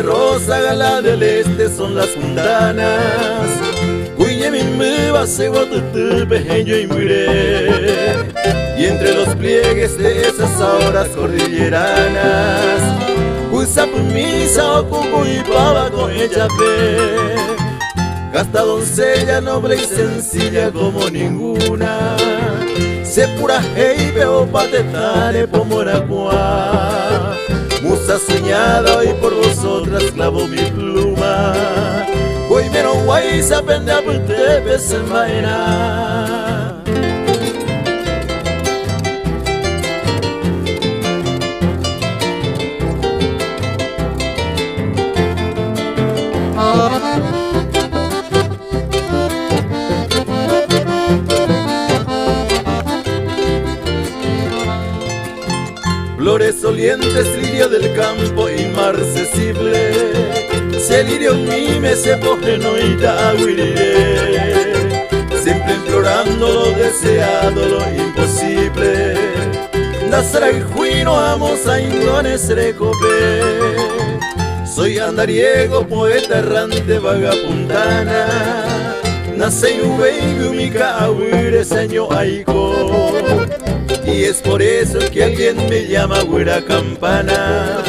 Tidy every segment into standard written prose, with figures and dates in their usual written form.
Rosa, Gala del Este son las montanas. Cuye mi va se guatutu pequeño y mire. Y entre los pliegues de esas horas cordilleranas, usa pumisa o cucu y pava con ella pe. Casta doncella noble y sencilla como ninguna. Se pura hey veo patetare pomoracua. Musa soñada hoy por vosotras clavo mi pluma. Hoy menos guay se aprende a te desenvainar. Flores olientes, lirio del campo inmarcesible. Se lirio mime, se pojeno y tahuiré. Siempre implorando lo deseado, lo imposible. Nazara y juino, amos a indones recopé. Soy andariego, poeta errante, vagapuntana. Nace y umica ahuire, seño aiko. Y es por eso que alguien me llama güera campana.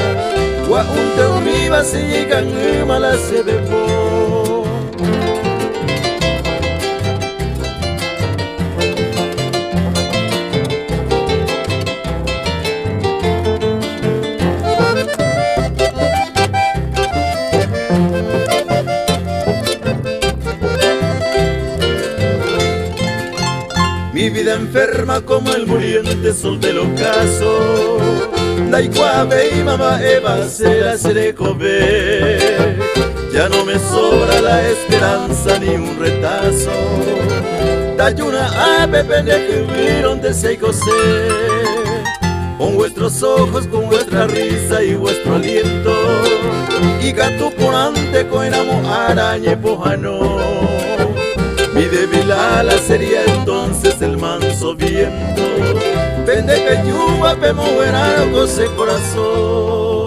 Guaunte umiba si llegan mala se bebo. Mi vida enferma como el muriente sol del ocaso. Daikwabe y mamá Eva se la recobe. Ya no me sobra la esperanza ni un retazo. Dayuna ave que vieron de seicose. Con vuestros ojos, con vuestra risa y vuestro aliento. Y gato ponante con enamo arañe pojano. Mi débil ala sería entonces el manso viento. Vende que yuba pe moverano con ese corazón.